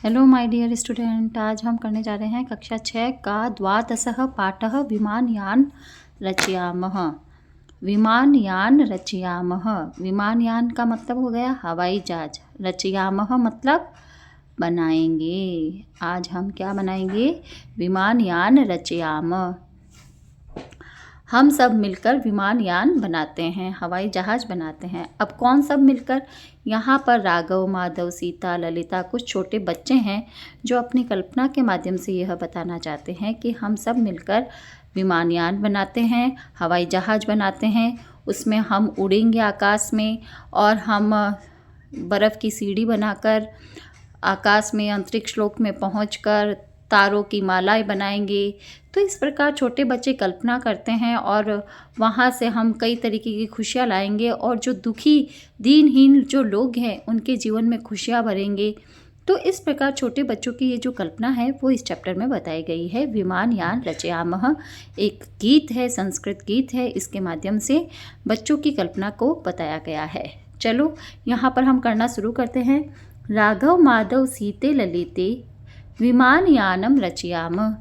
Hello my dear student, आज हम करने जा रहे हैं कक्षा 6 का द्वादशः पाठः विमानयान रचयामः। विमानयान रचयामः, विमानयान का मतलब हो गया हवाई जहाज, रचयामः मतलब बनाएंगे। आज हम क्या बनाएंगे? विमानयान रचयामः। हम सब मिलकर विमानयान बनाते हैं, हवाई जहाज बनाते हैं। अब कौन सब मिलकर? यहाँ पर राघव, माधव, सीता, ललिता कुछ छोटे बच्चे हैं जो अपनी कल्पना के माध्यम से यह बताना चाहते हैं कि हम सब मिलकर विमानयान बनाते हैं, हवाई जहाज बनाते हैं। उसमें हम उड़ेंगे आकाश में और हम बर्फ़ की सीढ़ी बनाकर आकाश में अंतरिक्ष लोक में पहुंचकर तारों की मालाएं बनाएंगे। तो इस प्रकार छोटे बच्चे कल्पना करते हैं और वहाँ से हम कई तरीके की खुशियाँ लाएंगे और जो दुखी दीनहीन जो लोग हैं उनके जीवन में खुशियाँ भरेंगे। तो इस प्रकार छोटे बच्चों की ये जो कल्पना है वो इस चैप्टर में बताई गई है। विमानयान रचयामः एक गीत है, संस्कृत गीत है। इसके माध्यम से बच्चों की कल्पना को बताया गया है। चलो यहाँ पर हम करना शुरू करते हैं। राघव, माधव, सीते, ललिते विमानयानम रचयामः।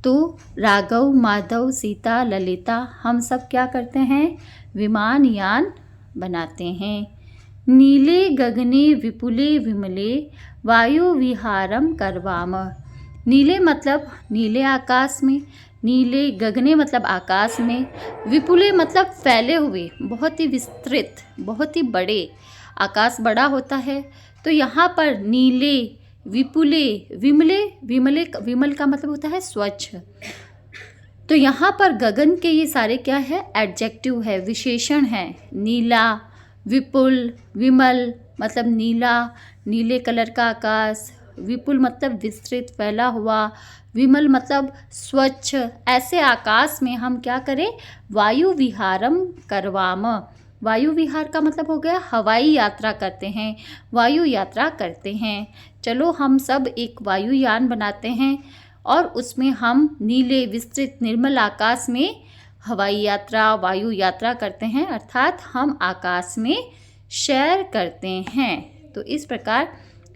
तो राघव, माधव, सीता, ललिता हम सब क्या करते हैं? विमानयान बनाते हैं। नीले गगने विपुले विमले वायु विहारम करवामः। नीले मतलब नीले आकाश में, नीले गगने मतलब आकाश में, विपुले मतलब फैले हुए, बहुत ही विस्तृत, बहुत ही बड़े। आकाश बड़ा होता है तो यहाँ पर नीले, विपुले, विमले, विमल का मतलब होता है स्वच्छ। तो यहाँ पर गगन के ये सारे क्या है? एडजेक्टिव है, विशेषण है। नीला, विपुल, विमल मतलब नीला, नीले कलर का आकाश, विपुल मतलब विस्तृत फैला हुआ, विमल मतलब स्वच्छ। ऐसे आकाश में हम क्या करें? वायु विहारम करवामः। वायु विहार का मतलब हो गया हवाई यात्रा करते हैं, वायु यात्रा करते हैं। चलो हम सब एक वायुयान बनाते हैं और उसमें हम नीले विस्तृत निर्मल आकाश में हवाई यात्रा, वायु यात्रा करते हैं, अर्थात हम आकाश में सैर करते हैं। तो इस प्रकार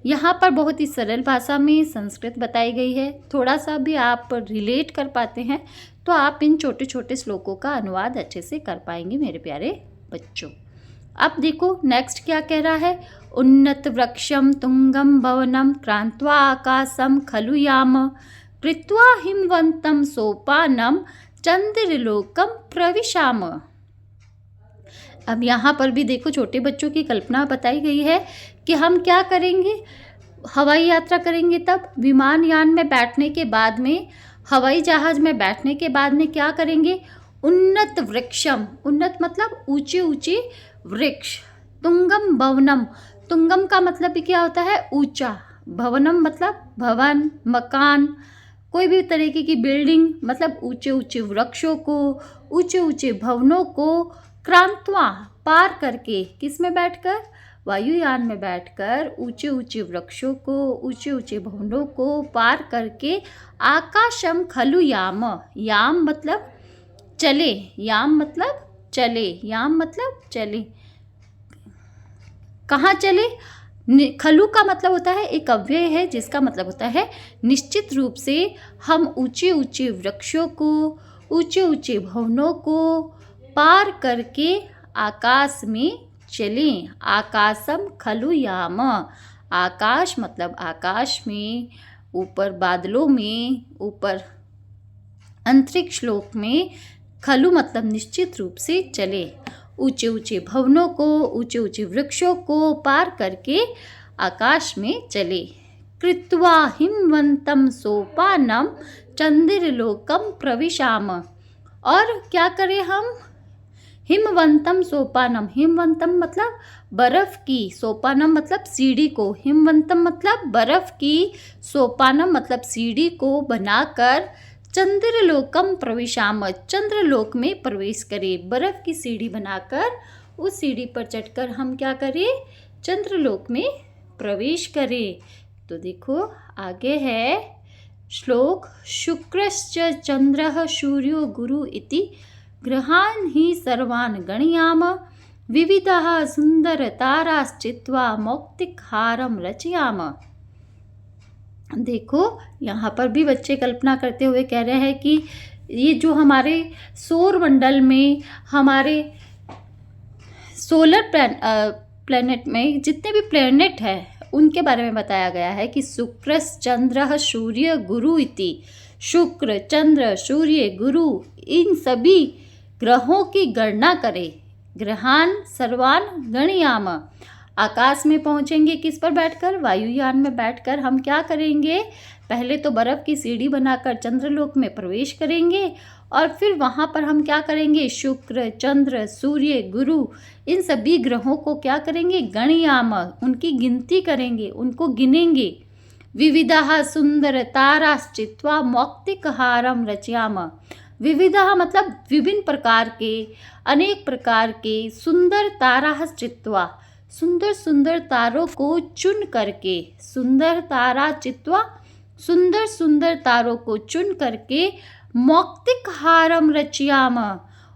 यहाँ पर बहुत ही सरल भाषा में संस्कृत बताई गई है। थोड़ा सा भी आप रिलेट कर पाते हैं तो आप इन छोटे छोटे श्लोकों का अनुवाद अच्छे से कर पाएंगे मेरे प्यारे बच्चों। अब देखो नेक्स्ट क्या कह रहा है? उन्नत वृक्षम तुंगम भवनम क्रांत्वा आकाशम खलु याम कृत्वा हिमवंतम सोपानम चंद्रलोकम प्रविशाम। अब यहाँ पर भी देखो छोटे बच्चों की कल्पना बताई गई है कि हम क्या करेंगे? हवाई यात्रा करेंगे। तब विमानयान में बैठने के बाद में, हवाई जहाज में बैठने के बाद में क्या करेंगे? उन्नत वृक्षम, उन्नत मतलब ऊंचे ऊंचे वृक्ष। तुंगम भवनम, तुंगम का मतलब भी क्या होता है? ऊंचा। भवनम मतलब भवन, मकान, कोई भी तरीके की बिल्डिंग, मतलब ऊंचे ऊंचे वृक्षों को, ऊंचे ऊंचे भवनों को क्रांत्वा पार करके, किस में बैठकर? वायुयान में बैठकर ऊंचे ऊंचे वृक्षों को, ऊंचे ऊंचे भवनों को पार करके आकाशम खलु याम, याम मतलब चले, याम मतलब चले, याम मतलब चले। कहाँ चले? खलु का मतलब होता है एक अव्यय है जिसका मतलब होता है निश्चित रूप से हम ऊंचे ऊंचे वृक्षों को, ऊंचे ऊंचे भवनों को पार करके आकाश में चलें। आकाशम खलु याम, आकाश मतलब आकाश में, ऊपर बादलों में, ऊपर अंतरिक्ष लोक में, खलु मतलब निश्चित रूप से चले। ऊंचे ऊंचे भवनों को, ऊंचे ऊंचे वृक्षों को पार करके आकाश में चले। कृत्वा हिमवंतम सोपानम चंद्रलोकम प्रविशाम। और क्या करें हम? हिमवंतम सोपानम, हिमवंतम मतलब बर्फ की, सोपानम मतलब सीढ़ी को, हिमवंतम मतलब बर्फ की, सोपानम मतलब सीढ़ी को बनाकर चंद्रलोकम प्रविशाम, चंद्रलोक में प्रवेश करें। बर्फ की सीढ़ी बनाकर उस सीढ़ी पर चढ़कर हम क्या करें? चंद्रलोक में प्रवेश करें। तो देखो आगे है श्लोक। शुक्रश्च चंद्रः सूर्यो गुरु इति ग्रहान् हि सर्वान् गणयाम विविधः सुंदरताराश्चित्वा मौक्तिकहारं रचयाम। देखो यहाँ पर भी बच्चे कल्पना करते हुए कह रहे हैं कि ये जो हमारे सौर मंडल में हमारे सोलर प्लैनेट में जितने भी प्लैनेट हैं उनके बारे में बताया गया है कि शुक्र चंद्र सूर्य गुरु इति। शुक्र चंद्र सूर्य गुरु इन सभी ग्रहों की गणना करें। ग्रहान सर्वान गणयाम। आकाश में पहुंचेंगे किस पर बैठकर? वायुयान में बैठकर हम क्या करेंगे? पहले तो बर्फ़ की सीढ़ी बनाकर चंद्रलोक में प्रवेश करेंगे और फिर वहाँ पर हम क्या करेंगे? शुक्र चंद्र सूर्य गुरु इन सभी ग्रहों को क्या करेंगे? गणयाम, उनकी गिनती करेंगे, उनको गिनेंगे। विविधः सुंदरताराश्चित्वा मौक्तिकहारं रचयाम। विविधः मतलब विभिन्न प्रकार के, अनेक प्रकार के, सुंदर ताराः चित्वा, सुंदर सुंदर तारों को चुन करके, सुंदर तारा चित्वा, सुंदर सुंदर तारों को चुन करके मौक्तिकहारं रचयाम।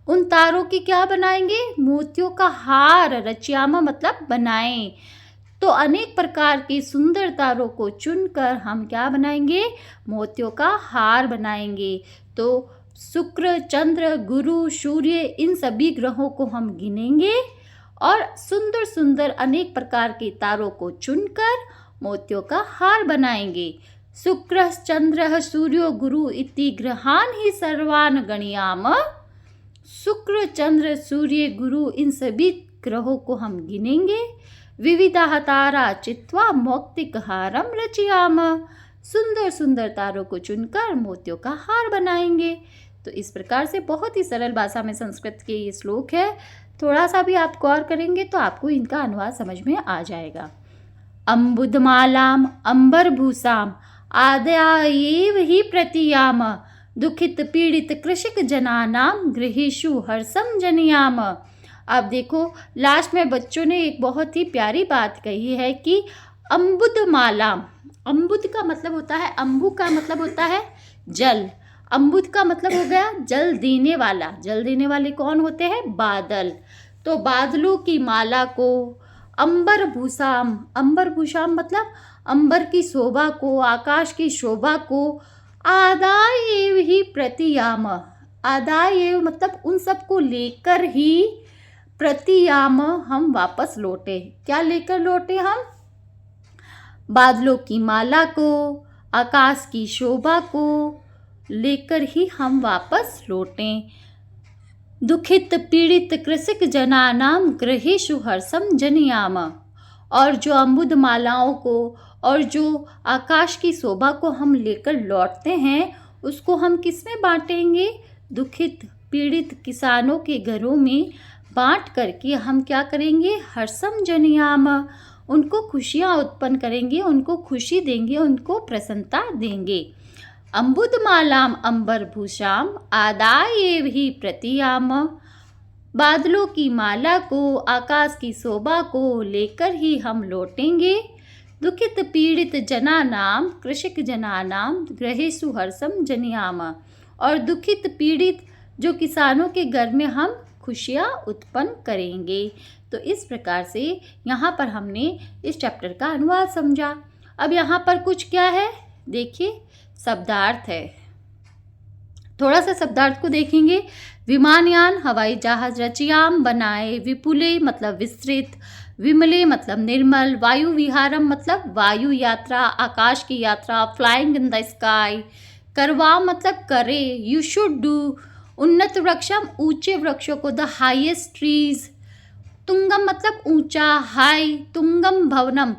उन तारों की क्या बनाएंगे? मोतियों का हार। रचयाम मतलब बनाएं। तो अनेक प्रकार की सुंदर तारों को चुनकर हम क्या बनाएंगे? मोतियों का हार बनाएंगे। तो शुक्र चंद्र गुरु सूर्य इन सभी ग्रहों को हम गिनेंगे और सुंदर सुंदर अनेक प्रकार के तारों को चुनकर मोतियों का हार बनाएंगे। शुक्र चंद्र सूर्यो गुरु इति ग्रहान ही सर्वान गणयाम। शुक्र चंद्र सूर्य गुरु इन सभी ग्रहों को हम गिनेंगे। विविधः तारा चित्वा मौक्तिकहारं रचयाम। सुंदर सुंदर तारों को चुनकर मोतियों का हार बनाएंगे। तो इस प्रकार से बहुत ही सरल भाषा में संस्कृत के ये श्लोक है। थोड़ा सा भी आप गौर करेंगे तो आपको इनका अनुवाद समझ में आ जाएगा। अम्बुदमालाम अंबरभूषाम आदायैव हि प्रतीयाम। दुखित पीड़ित कृषक जनानाम गृहेषु हर्षम जनयाम। अब देखो लास्ट में बच्चों ने एक बहुत ही प्यारी बात कही है कि अम्बुदमालाम। अम्बुद का मतलब होता है, अम्बु का मतलब होता है जल। अम्बुद का मतलब हो गया जल देने वाला। जल देने वाले कौन होते हैं? बादल। तो बादलों की माला को अंबरभूषाम, अंबरभूषाम मतलब अंबर की शोभा को, आकाश की शोभा को आदायैव ही प्रतियाम। आदायैव मतलब उन सब को लेकर ही प्रतियाम हम वापस लौटे। क्या लेकर लौटे हम? बादलों की माला को, आकाश की शोभा को लेकर ही हम वापस लौटें। दुखित पीड़ित कृषक जनानाम गृहेषु हर्षम जनयाम। और जो अम्बुद मालाओं को और जो आकाश की शोभा को हम लेकर लौटते हैं उसको हम किस में बांटेंगे? दुखित पीड़ित किसानों के घरों में बांट करके हम क्या करेंगे? हर्षम जनयाम, उनको खुशियाँ उत्पन्न करेंगे, उनको खुशी देंगे, उनको प्रसन्नता देंगे। अम्बुदमालाम अंबरभूषाम आदायैव हि प्रतियाम। बादलों की माला को, आकाश की शोभा को लेकर ही हम लौटेंगे। दुखित पीड़ित जनानाम कृषक जनानाम गृहेषु हर्षम जनयाम। और दुखित पीड़ित जो किसानों के घर में हम खुशियाँ उत्पन्न करेंगे। तो इस प्रकार से यहाँ पर हमने इस चैप्टर का अनुवाद समझा। अब यहाँ पर कुछ क्या है? देखिए शब्दार्थ है। थोड़ा सा शब्दार्थ को देखेंगे। विमानयान हवाई जहाज, रचयाम बनाए, विपुले मतलब विस्तृत, विमले मतलब निर्मल, वायु विहारम मतलब वायु यात्रा, आकाश की यात्रा, फ्लाइंग इन द स्काई, करवा मतलब करे, यू शुड डू, उन्नत वृक्षम ऊंचे वृक्षों को, द हाईएस्ट ट्रीज, तुंगम मतलब ऊंचा, हाई, तुंगम भवनम,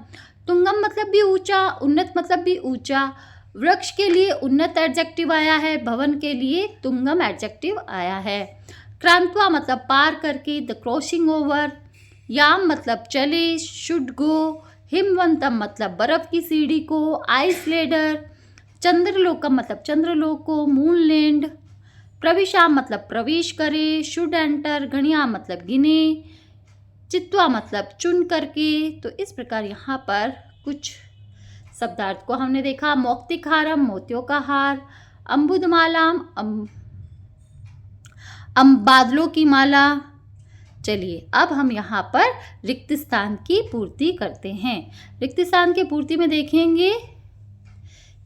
तुंगम मतलब भी ऊंचा, उन्नत मतलब भी ऊंचा। वृक्ष के लिए उन्नत एडजेक्टिव आया है, भवन के लिए तुंगम एडजेक्टिव आया है। क्रांतवा मतलब पार करके, द क्रॉसिंग ओवर, याम मतलब चले, शुड गो, हिमवंतम मतलब बर्फ की सीढ़ी को, आइस लेडर, चंद्रलोकम मतलब चंद्रलोक को, मूनलैंड, प्रविशाम मतलब प्रवेश करे, शुड एंटर, गणयाम मतलब गिने, चित्वा मतलब चुन करके। तो इस प्रकार यहाँ पर कुछ शब्दार्थ को हमने देखा। मौक्तिकहारम मोतियों का हार, अम्बुदमालाम बादलों की माला, चलिए अब हम यहाँ पर रिक्त स्थान की पूर्ति करते हैं। रिक्त स्थान की पूर्ति में देखेंगे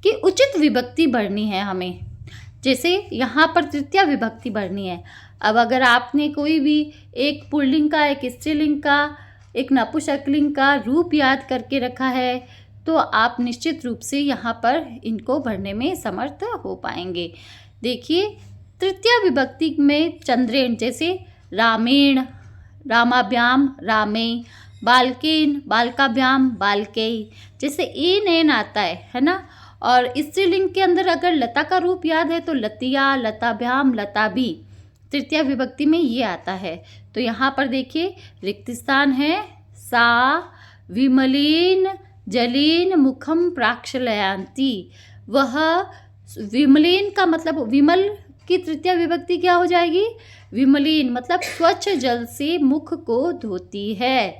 कि उचित विभक्ति भरनी है हमें। जैसे यहाँ पर तृतीया विभक्ति भरनी है। अब अगर आपने कोई भी एक पुल्लिंग का, एक स्त्रीलिंग का, एक नपुंसकलिंग का रूप याद करके रखा है तो आप निश्चित रूप से यहाँ पर इनको भरने में समर्थ हो पाएंगे। देखिए तृतीया विभक्ति में चंद्रेण, जैसे रामेण, रामाभ्याम, रामे, बालकेन, बालकाभ्याम, बालकेय, जैसे एन एन आता है ना। और स्त्रीलिंग के अंदर अगर लता का रूप याद है तो लतिया, लताभ्याम, लताभि, तृतीया विभक्ति में ये आता है। तो यहाँ पर देखिए रिक्त स्थान है सा विमलीन जलीन मुखम प्राक्षलयांती। वह विमलीन का मतलब विमल की तृतीया विभक्ति क्या हो जाएगी? विमलीन, मतलब स्वच्छ जल से मुख को धोती है।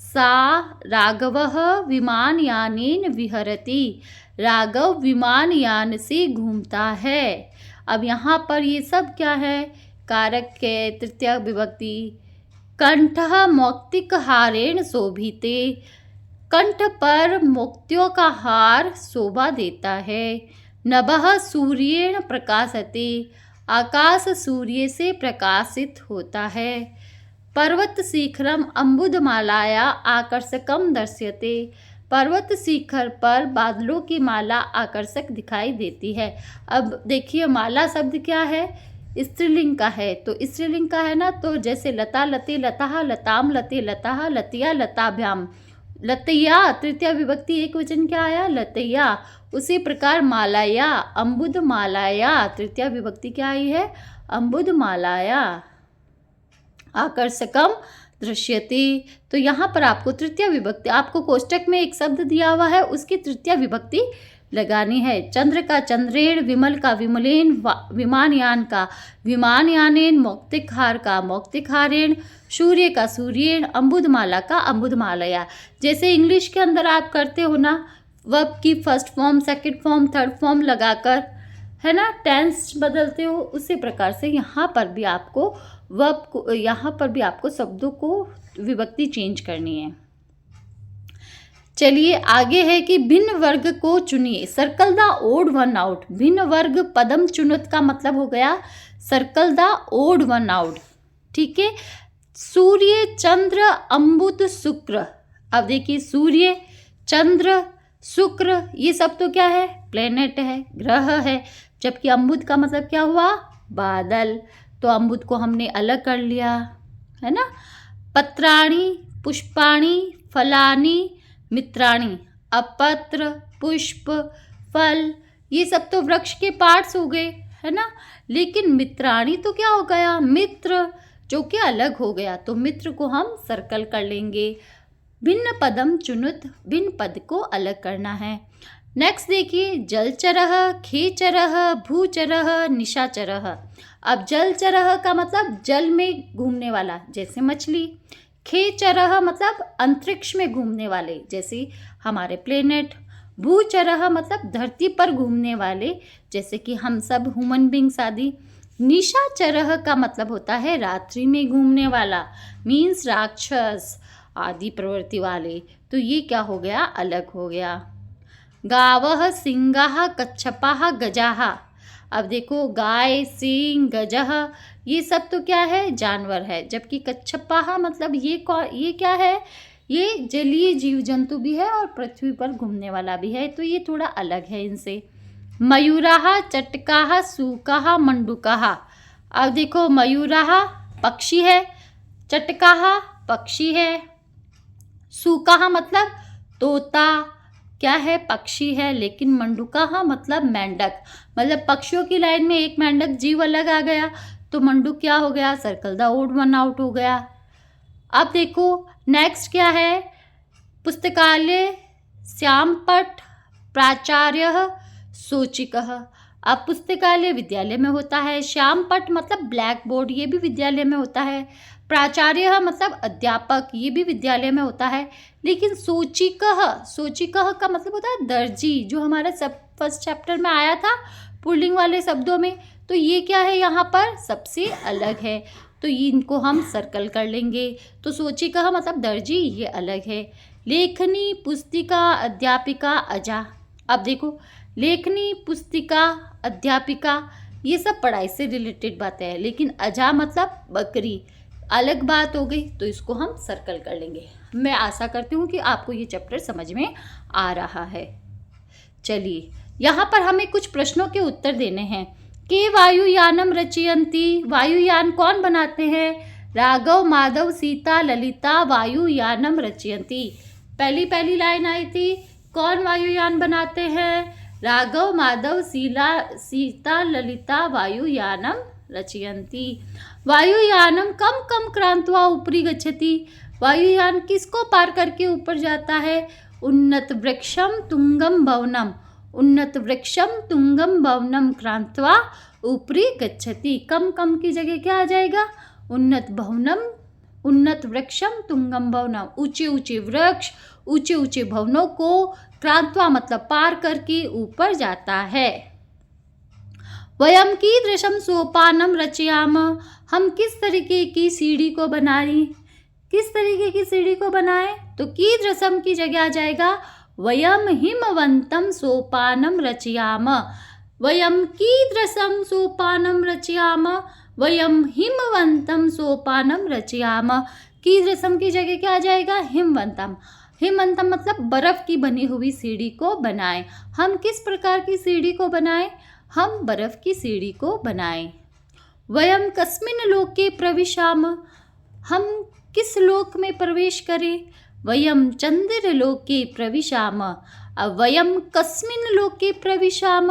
सा राघवः विमानयानेन विहरति। राघव विमानयान से घूमता है। अब यहाँ पर ये सब क्या है? कारक के तृतीया विभक्ति। कंठः मौक्तिकहारेण शोभिते। कंठ पर मोतियों का हार शोभा देता है। नभः सूर्येण प्रकाशते। आकाश सूर्य से प्रकाशित होता है। पर्वत शिखरम अम्बुदमालाया आकर्षकम दर्श्यते। पर्वत शिखर पर बादलों की माला आकर्षक दिखाई देती है। अब देखिए माला शब्द क्या है? स्त्रीलिंग का है। तो स्त्रीलिंग का है ना, तो जैसे लता, लते, लताः, लताम, लते, लताः, लतिया, लताभ्याम, लतैया तृतीया विभक्ति एक वचन क्या आया? लतैया। उसी प्रकार मालाया, अम्बुद मालाया तृतीया विभक्ति क्या आई है? अम्बुद मालाया आकर्षकम दृश्यते। तो यहाँ पर आपको तृतीया विभक्ति, आपको कोष्टक में एक शब्द दिया हुआ है, उसकी तृतीया विभक्ति लगानी है। चंद्र का चंद्रेण, विमल का विमलेन, विमानयान का विमानयानेन, मौक्तिकहार का मौक्तिकहारेण, सूर्य का सूर्येण, अम्बुदमाला का अम्बुदमालया। जैसे इंग्लिश के अंदर आप करते हो ना, वर्ब की first form, second form, third form लगाकर, है ना, टेंस बदलते हो, उसी प्रकार से यहाँ पर भी आपको वर्ब को, यहाँ पर भी आपको शब्दों को विभक्ति चेंज करनी है। चलिए आगे है कि भिन्न वर्ग को चुनिए। Circle the odd one out. भिन्न वर्ग पदम चुनत का मतलब हो गया circle the odd one out. ठीक है। सूर्य, चंद्र, अम्बुद, शुक्र। अब देखिए सूर्य, चंद्र, शुक्र ये सब तो क्या है? प्लेनेट है, ग्रह है। जबकि अम्बुद का मतलब क्या हुआ? बादल। तो अम्बुद को हमने अलग कर लिया, है ना। पत्राणि, पुष्पाणि, फलानि, मित्राणि। अब पत्र, पुष्प, फल ये सब तो वृक्ष के पार्ट्स हो गए, है ना। लेकिन मित्राणि तो क्या हो गया? मित्र, जो कि अलग हो गया। तो मित्र को हम सर्कल कर लेंगे। भिन्न पदम चुनुत, भिन्न पद को अलग करना है। नेक्स्ट देखिए जलचरः, खेचरः, भूचरः, निशाचरः। अब जलचरः का मतलब जल में घूमने वाला, जैसे मछली। खेचरः मतलब अंतरिक्ष में घूमने वाले, जैसे हमारे प्लेनेट। भूचरः मतलब धरती पर घूमने वाले, जैसे कि हम सब ह्यूमन बींग्स आदि। निशाचरः का मतलब होता है रात्रि में घूमने वाला, मीन्स राक्षस आदि प्रवृत्ति वाले। तो ये क्या हो गया? अलग हो गया। गावः, सिंगाः, कच्छपाः, गजाः। अब देखो गाय, सिंह, गजह ये सब तो क्या है? जानवर है। जबकि कच्छपाः मतलब ये क्या है? ये जलीय जीव जंतु भी है और पृथ्वी पर घूमने वाला भी है। तो ये थोड़ा अलग है इनसे। मयूराः, चटकाः, सूकाः, मंडूकाः। अब देखो मयूराः पक्षी है, चटकाः पक्षी है, सूकाः मतलब तोता क्या है? पक्षी है। लेकिन मंडूकाः मतलब मेंढक, मतलब पक्षियों की लाइन में एक मेंढक जीव अलग आ गया, तो मंडूक क्या हो गया? Circle the odd one out हो गया। अब देखो नेक्स्ट क्या है? पुस्तकालय, श्यामपट्ट, प्राचार्य, सूचिकः। अब पुस्तकालय विद्यालय में होता है, श्यामपट्ट मतलब ब्लैक बोर्ड ये भी विद्यालय में होता है, प्राचार्य मतलब अध्यापक ये भी विद्यालय में होता है। लेकिन सूचिकः का मतलब होता है दर्जी, जो हमारा सब फर्स्ट चैप्टर में आया था पुल्लिंग वाले शब्दों में। तो ये क्या है? यहाँ पर सबसे अलग है। तो इनको हम सर्कल कर लेंगे। तो सोचिका मतलब दर्जी, ये अलग है। लेखनी, पुस्तिका, अध्यापिका, अजा। अब देखो, लेखनी, पुस्तिका, अध्यापिका, ये सब पढ़ाई से रिलेटेड बातें हैं, लेकिन अजा मतलब बकरी, अलग बात हो गई, तो इसको हम सर्कल कर लेंगे। मैं आशा करती हूँ कि आपको ये चैप्टर समझ में आ रहा है। चलिए, यहाँ पर हमें कुछ प्रश्नों के उत्तर देने हैं। के वायुयानम रचयन्ति, वायुयान कौन बनाते हैं? राघव, माधव, सीता, ललिता वायुयानम रचयन्ति। पहली लाइन आई थी, कौन वायुयान बनाते हैं? राघव, माधव, सीता, ललिता वायुयानम रचयन्ति। वायुयानम कम कम क्रांत्वा उपरि गच्छति, वायुयान किसको पार करके ऊपर जाता है? उन्नत वृक्षम तुंगम भवनम, उन्नत वृक्षम तुंगम भवनम क्रांत्वा उपरि गच्छति। कम कम की जगह क्या आ जाएगा? उन्नत भवनम, उन्नत वृक्षम तुंगम भवनम, ऊंचे ऊंचे वृक्ष, ऊंचे ऊंचे भवनों को क्रांत्वा मतलब पार करके ऊपर जाता है। वयम कीदृशम सोपानम रचयाम, हम किस तरीके की सीढ़ी को बनाएं? किस तरीके की सीढ़ी को बनाएं? तो कीदृशम की जगह आ जाएगा वयम हिमवंतम सोपानम रचयाम। वयम कीदृशम सोपानम रचयाम, वयम हिमवंतम सोपानम रचयाम। कीदृशम की जगह क्या आ जाएगा? हिमवंतम। हिमवंतम मतलब बर्फ की बनी हुई सीढ़ी को बनाएं। हम किस प्रकार की सीढ़ी को बनाएं? हम बर्फ की सीढ़ी को बनाएं। वयम कस्मिन् लोके प्रविशाम, हम किस लोक में प्रवेश करें? वयम चंद्रलोके प्रविशाम। अब वयम कस्मिन् लोके प्रविशाम,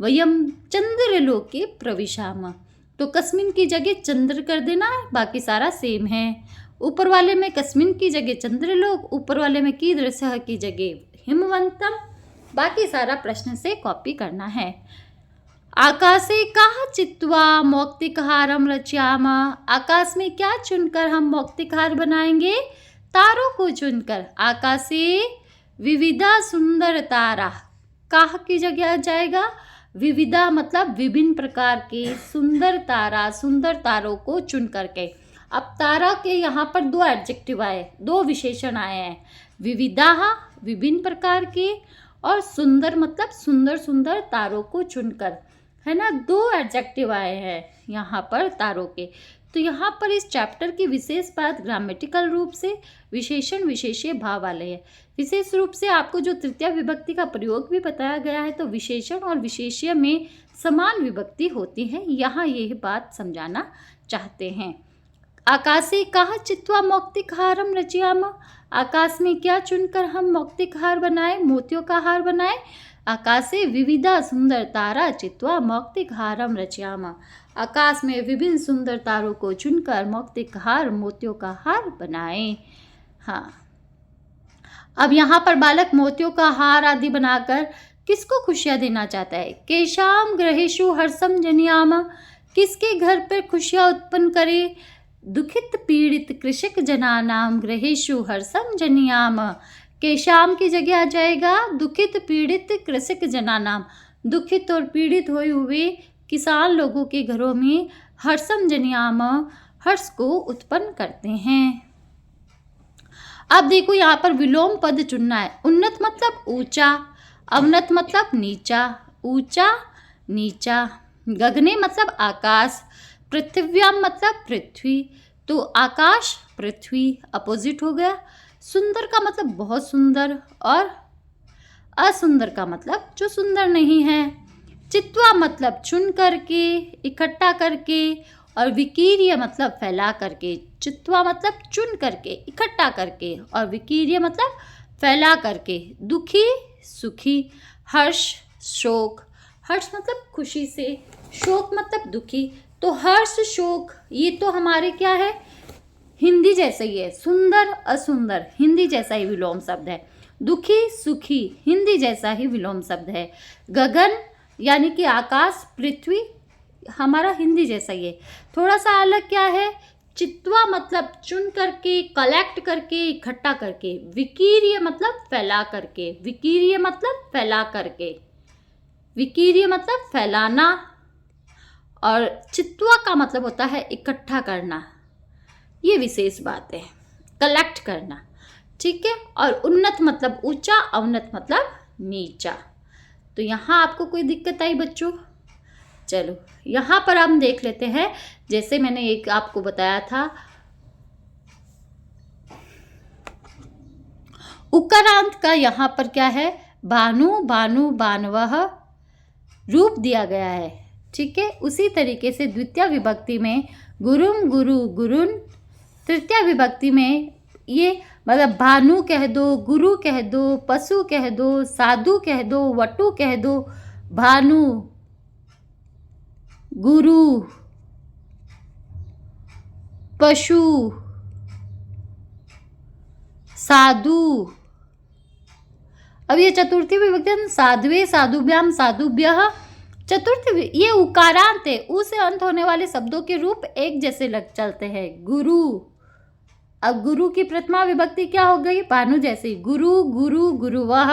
वयम चंद्रलोके प्रविशाम। तो कस्मिन् की जगह चंद्र कर देना है, बाकी सारा सेम है। ऊपर वाले में कस्मिन् की जगह चंद्रलोक, ऊपर वाले में कीदृशः की जगह हिमवंतम, बाकी सारा प्रश्न से कॉपी करना है। आकाशे काह चित्वा मौक्तिकहारम रचयाम, आकाश में क्या चुनकर हम मौक्तिकहार बनाएंगे? तारों को चुनकर। आकाशे विविधा सुंदर तारा, काह की जगह आ जाएगा विविधा मतलब विभिन्न प्रकार के, सुंदर तारा, सुंदर तारों को चुन करके। अब तारा के यहाँ पर दो एडजेक्टिव आए, दो विशेषण आए हैं। विविधा विभिन्न प्रकार के, और सुंदर मतलब सुंदर सुंदर तारों को चुनकर, है ना। दो एडजेक्टिव आए हैं यहाँ पर तारों के। तो यहाँ पर इस चैप्टर की विशेष बात ग्रामेटिकल रूप से विशेषण विशेष्य भाव वाले हैं। विशेष रूप से आपको जो तृतीया विभक्ति का प्रयोग भी बताया गया है, तो विशेषण और विशेष्य में समान विभक्ति होती है, यहाँ यही बात समझाना चाहते हैं। आकाशे काह चित्वा मौक्तिकहारम रचयाम, आकाश में क्या चुनकर हम मौक्तिकहार बनाए, मोतियों का हार बनाए। आकाशे विविधा सुंदर तारा चित्वा मौक्तिकहारम रचयाम, आकाश में विभिन्न सुंदर तारों को चुनकर मौक्तिकहार, मोतियों का हार बनाए। हाँ, अब यहाँ पर बालक मोतियों का हार आदि बनाकर किसको खुशियाँ देना चाहता है? केशाम ग्रहेशु हर्षम जनियाम, किसके घर पर खुशियाँ उत्पन्न करे? दुखित पीड़ित कृषक जनानाम ग्रहेशु हर्षम जनियाम। केशाम की जगह आ जाएगा दुखित पीड़ित कृषक जनानाम, दुखित और पीड़ित हुए किसान लोगों के घरों में हर्षम जनियाम, हर्ष को उत्पन्न करते हैं। अब देखो यहाँ पर विलोम पद चुनना है। उन्नत मतलब ऊंचा, अवनत मतलब नीचा, ऊंचा नीचा। गगने मतलब आकाश, पृथिव्याम मतलब पृथ्वी, तो आकाश पृथ्वी अपोजिट हो गया। सुंदर का मतलब बहुत सुंदर, और असुंदर का मतलब जो सुंदर नहीं है। चित्वा मतलब चुन करके, इकट्ठा करके, और विकीर्य मतलब फैला करके। चित्वा मतलब चुन करके, इकट्ठा करके, और विकीर्य मतलब फैला करके। दुखी सुखी, हर्ष शोक, हर्ष मतलब खुशी से, शोक मतलब दुखी। तो हर्ष शोक ये तो हमारे क्या है, हिंदी जैसा ही है। सुंदर असुंदर हिंदी जैसा ही विलोम शब्द है। दुखी सुखी हिंदी जैसा ही विलोम शब्द है। गगन यानी कि आकाश, पृथ्वी हमारा हिंदी जैसा ही है। थोड़ा सा अलग क्या है, चित्वा मतलब चुन करके, कलेक्ट करके, इकट्ठा करके। विकीर्य मतलब फैला करके, विकीर्य मतलब फैला करके, विकीर्य मतलब फैलाना। और चित्वा का मतलब होता है इकट्ठा करना, ये विशेष बात है, कलेक्ट करना, ठीक है। और उन्नत मतलब ऊंचा, अवनत मतलब नीचा। तो यहाँ आपको कोई दिक्कत आई बच्चों? चलो यहाँ पर हम देख लेते हैं, जैसे मैंने एक आपको बताया था, उकारांत का यहाँ पर क्या है, भानु, भानु, बानवः रूप दिया गया है, ठीक है। उसी तरीके से द्वितीय विभक्ति में गुरुम, गुरु, गुरुन, तृतीय विभक्ति में ये मतलब भानु कह दो, गुरु कह दो, पशु कह दो, साधु कह दो, वटु कह दो, भानु, गुरु, पशु, साधु। अब ये चतुर्थी विभक्ति साध्वे, साधुभ्याम, साधुभ्यः, चतुर्थी, ये उकारांत है, उ से अंत होने वाले शब्दों के रूप एक जैसे लग चलते हैं। गुरु, अब गुरु की प्रथमा विभक्ति क्या हो गई, भानु जैसी, गुरु, गुरु, गुरुवः,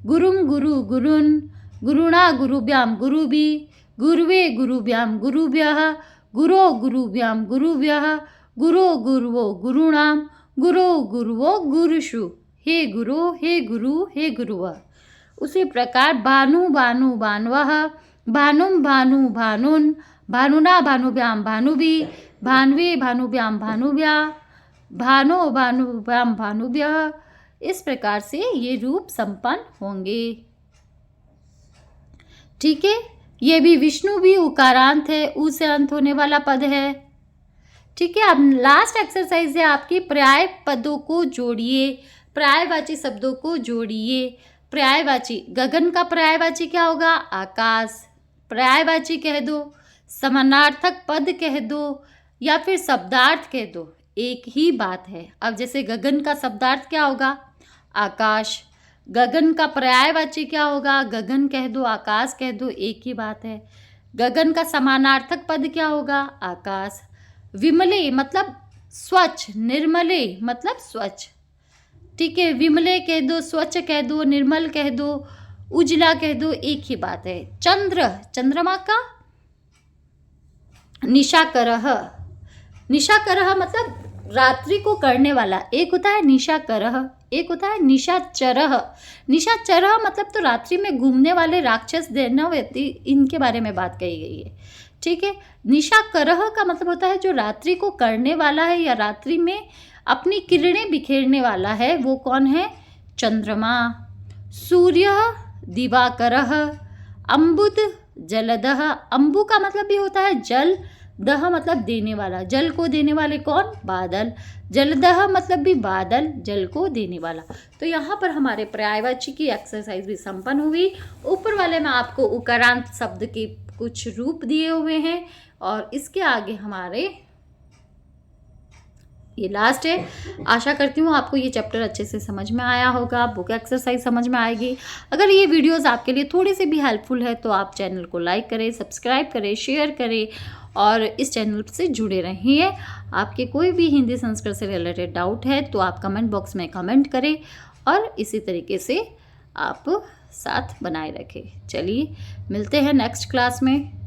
गुरुम, गुरु, गुरुन, गुरुणा, गुरुभ्याम, गुरुभि, गुरुवे, गुरुभ्याम, गुरुभ्यः, गुरो, गुरुभ्याम, गुरुभ्यः, गुरो, गुरुवो, गुरुणाम, गुरो, गुरुवो, गुरुषु, हे गुरु, हे गुरु, हे गुरुवः। उसी प्रकार भानु, भानु, भानुवः, भानुम, भानु, भानुन, भानुना, भानुभ्याम, भानुभि, भान्वे, भानुभ्याम, भानुभ्या, भानो, भानुभ्याम, भानुभ्यः। इस प्रकार से ये रूप संपन्न होंगे, ठीक है। ये भी विष्णु भी उकारांत है, उ से अंत होने वाला पद है, ठीक है। अब लास्ट एक्सरसाइज है आपकी, पर्याय पदों को जोड़िए, पर्यायवाची शब्दों को जोड़िए। पर्यायवाची, गगन का पर्यायवाची क्या होगा, आकाश, पर्यायवाची कह दो, समानार्थक पद कह दो, या फिर शब्दार्थ कह दो, एक ही बात है। अब जैसे गगन का शब्दार्थ क्या होगा, आकाश, गगन का पर्यायवाची क्या होगा, गगन कह दो, आकाश कह दो, एक ही बात है। गगन का समानार्थक पद क्या होगा, आकाश। विमले मतलब स्वच्छ, निर्मले मतलब स्वच्छ, ठीक है। विमले कह दो, स्वच्छ कह दो, निर्मल कह दो, उजला कह दो, एक ही बात है। चंद्र, चंद्रमा का निशाकरः, निशाकरः मतलब रात्रि को करने वाला, एक होता है निशाकरः, एक होता है निशाचरः। निशाचरः मतलब तो रात्रि में घूमने वाले राक्षस, दैन्यवती, इनके बारे में बात कही गई है, ठीक है। निशाकरः का मतलब होता है जो रात्रि को करने वाला है या रात्रि में अपनी किरणें बिखेरने वाला है, वो कौन है, चंद्रमा। सूर्य दिवाकरः, अम्बुद जलदः, अम्बु का मतलब भी होता है जल, दह मतलब देने वाला, जल को देने वाले कौन, बादल, जलदह मतलब भी बादल, जल को देने वाला। तो यहाँ पर हमारे पर्यायवाची की एक्सरसाइज भी संपन्न हुई। ऊपर वाले में आपको उकारांत शब्द के कुछ रूप दिए हुए हैं, और इसके आगे हमारे ये लास्ट है। आशा करती हूँ आपको ये चैप्टर अच्छे से समझ में आया होगा, बुक एक्सरसाइज समझ में आएगी। अगर ये वीडियोस आपके लिए थोड़ी सी भी हेल्पफुल है तो आप चैनल को लाइक करें, सब्सक्राइब करें, शेयर करें और इस चैनल से जुड़े रहिए। आपके कोई भी हिंदी संस्कृत से रिलेटेड डाउट है तो आप कमेंट बॉक्स में कमेंट करें और इसी तरीके से आप साथ बनाए रखें। चलिए मिलते हैं नेक्स्ट क्लास में।